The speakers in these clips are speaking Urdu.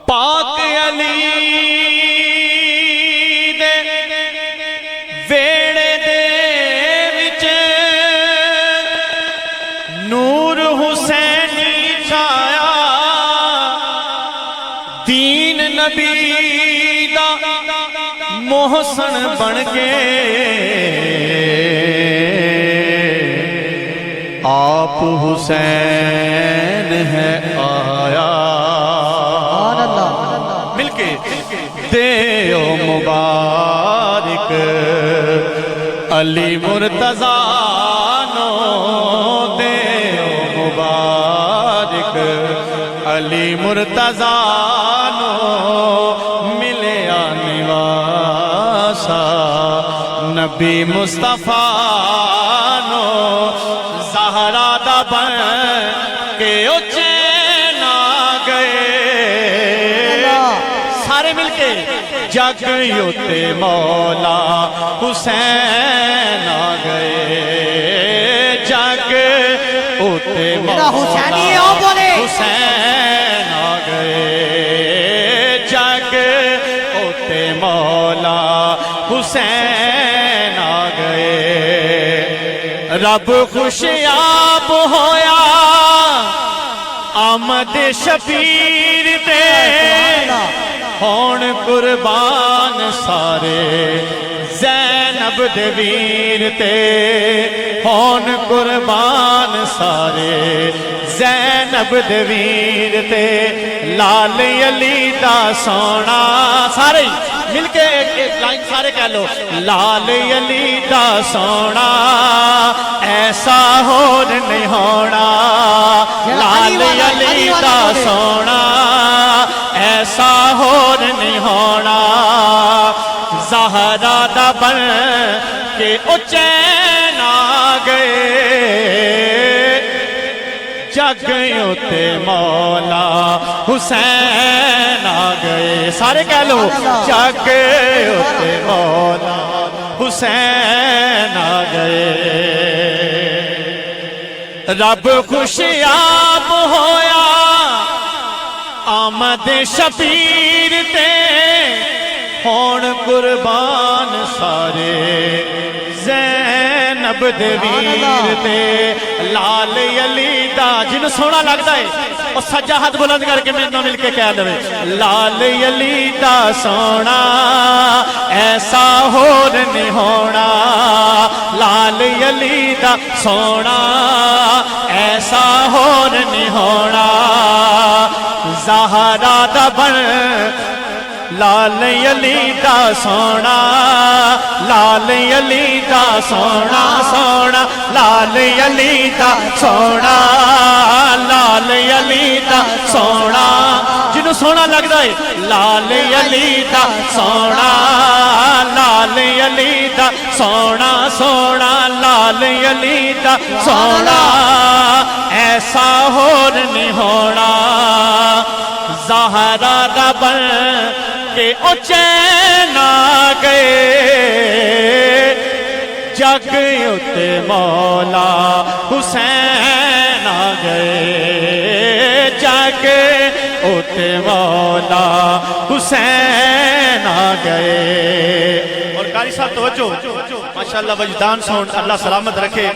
پاک علی دے ویڑے دے وچ نور حسینی چھایا، دین نبی دا محسن بن کے آپ حسین ہے آیا۔ مل کے دیو مبارک علی مرتضیٰ نو، دیو مبارک علی مرتضیٰ نو، ملیا نواسا نبی مصطفیٰ نو، زہرا دا بن کے اچین آ گئے، سارے مل کے جگ یوتے مولا حسین آ گئے، جگ یوتے مولا حسین آ گئے، جگ یوتے مولا حسین آ گئے۔ رب خوشیاب ہویا آمد شبیر تے، ہون قربان سارے زینب دے ویر تے، ہون قربان سارے زینب دے ویر تے، لال علی دا سونا، سارے مل کے ایک لائن سارے کہہ لو، لال علی دا سونا ایسا ہور نہیں ہونا، لال علی دا سونا ایسا ہور نہیں ہونا، زہرا دا بن کے اچین آ گئے، جگ یوتے مولا حسین آ گئے، سارے کہہ لو، جگ یوتے مولا حسین آ گئے۔ رب خوشیاب ہویا آمد شبیر تے، ہون قربان سارے زینب دے ویر تے، لال علی دا جن سونا لگتا ہے اور سجا ہاتھ بلند کر کے میں مل کے کہہ دوے، لال علی دا سونا ایسا ہور نہیں ہونا، لال علی دا سونا ایسا ہور نہیں ہونا، زہرا دا بن لال علی دا سونا، لال علی دا سونا، سونا لال علی دا سونا، لال علی دا سونا جنہوں سونا لگ دائے، لال علی دا سونا، لال علی دا سونا، سونا لال علی دا سونا ایسا ہور نہیں ہونا، زہرا دا بن کے اچین آ گئے، جگ یوتے مولا حسین آ گئے، جگ یوتے مولا حسین آ گئے۔ اور قاری صاحب توجہ، ماشاءاللہ وجدان سون اللہ سلامت رکھے،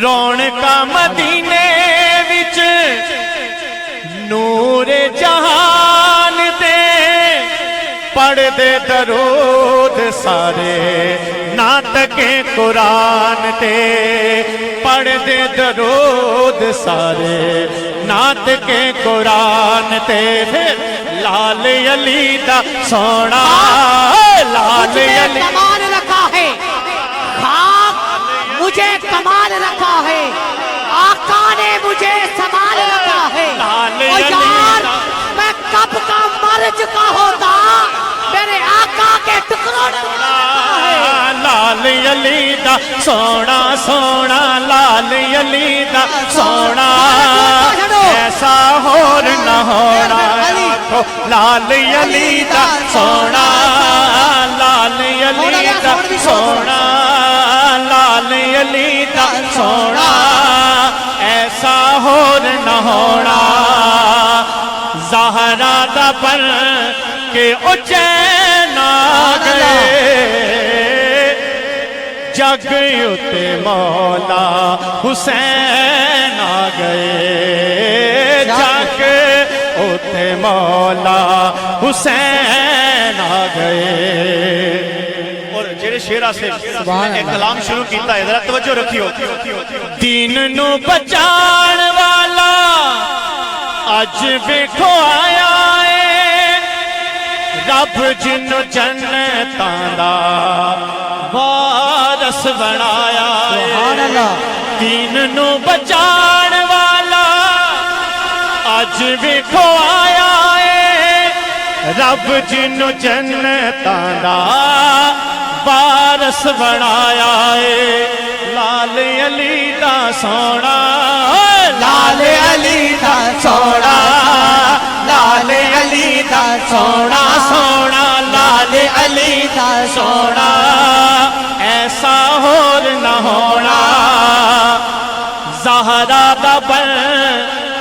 رونقاں مدینے وچ نور جہان دے، پڑھ دے درود سارے ناطقِ قرآن تے، پڑھ دے درود سارے ناطقِ قرآن تے، پھر لال علی دا سونا، لال علی کمال رکھا ہے، خاک مجھے کمال رکھا ہے، آقا نے مجھے سنبھال رکھا ہے، او یار میں کب کا مر چکا ہوتا، میرے آقا کے ٹکڑوں نے لال علی دا سونا، سونا لال علی دا سونا ایسا ہور نہ ہونا، لال علی دا سونا، لال علی دا سونا، لال علی دا سونا ایسا ہور نہ ہونا، زہرا دا پر کہ او چین آ گئے جگ اتے مولا حسین آ گئے جگ اتے مولا حسین آ گئے اور جیرے شیرہ سے ایک کلام شروع کیتا ہے ذرا توجہ رکھیو دین نو بچان والا اج ویکھو آیا ہے رب جنو جنتاں دا وارث بنایا ہے دین نو بچان والا اج ویکھو آیا ہے رب جنو جنتاں دا وارث بنایا ہے لال علی دا سونا لال علی دا سونا لال علی دا سونا سونا لال علی دا سونا ایسا اور نہ ہونا زہرا دا بن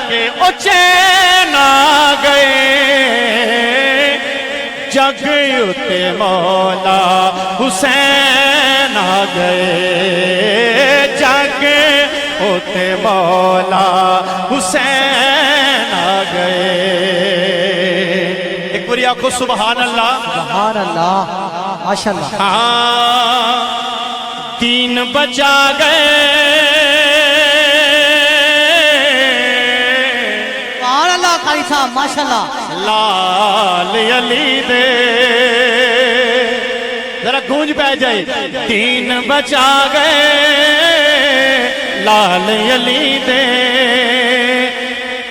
کے چین آ گئے جگ اتے مولا حسین آ گئے جگ اتے مولا حسین آ گئے ایک باری آنکھو سبحان اللہ ماشاءاللہ ہاں دین بچا گئے سبحان اللہ قاری صاحب ماشاءاللہ لال علی دے ذرا گونج پہ جائے دین بچا گئے لال علی دے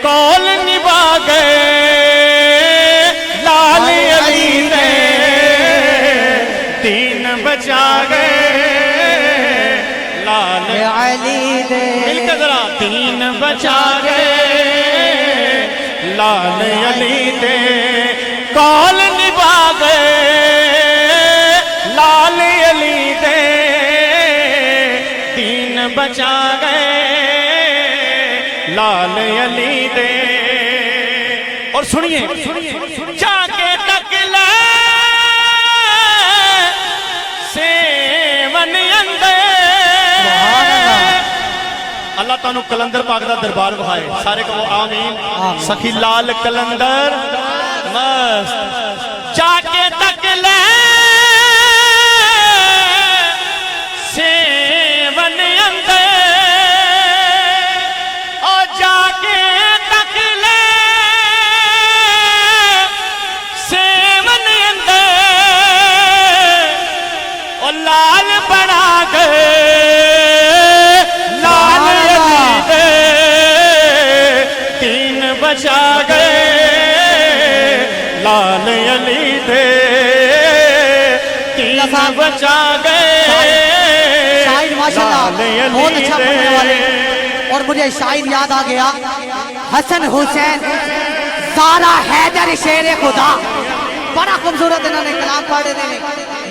کول نبھا گئے لال علی دے دین بچا گئے لال علی دے مل کے ذرا دین بچا گئے لال علی دے کول نبھا گئے لال علی دے دین بچا گئے لال علی دے اور سنیے جا کے تک لے سیون اندے اللہ تعالیٰ کلندر پاک دا دربار بہائے سارے کو آمین سخی لال کلندر مست جا کے تک لے سیون اندر اور جا کے تک لے سیون اندر اور لال بنا گئے بچا گئے لال علی دے تین بچا گئے شاعر ماشاءاللہ بہت اچھا پڑھنے والے اور مجھے شاعر یاد آ گیا حسن حسین سارا حیدر شیر خدا بڑا خوبصورت انہوں نے کلام پڑھے دینے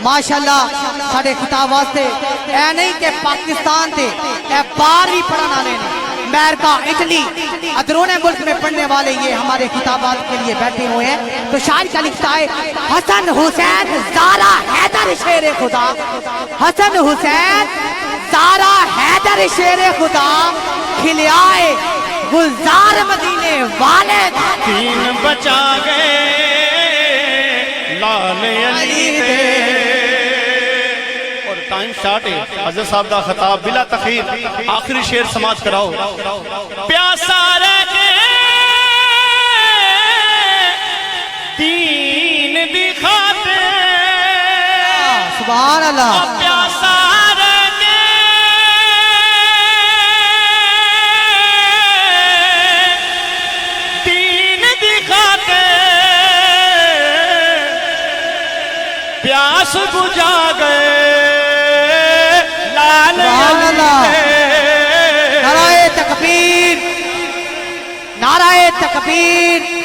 ماشاءاللہ ساڑھے خطاب واسطے اے نہیں کہ پاکستان تھے اے بار بھی پڑھنا لینے امریکہ اٹلی ادرون ملک میں پڑھنے والے یہ ہمارے خطابات کے لیے بیٹھے ہوئے ہیں تو شاعر کا لکھتا ہے حسن حسین زارا حیدر شیر خدا حسن حسین زارا حیدر شیر خدا کھلیائے گلزار مدینے والے تین بچا گئے لال علی دے ٹائم شارٹ ہے حضرت صاحب دا خطاب بلا تخیر آخری شعر سماعت کراؤ پیاسا رہ کے دین دی خاطر سبحان اللہ پیاسا رہ کے دین دی خاطر پیاس بجھا گئے نعرہ تکبیر نعرہ تکبیر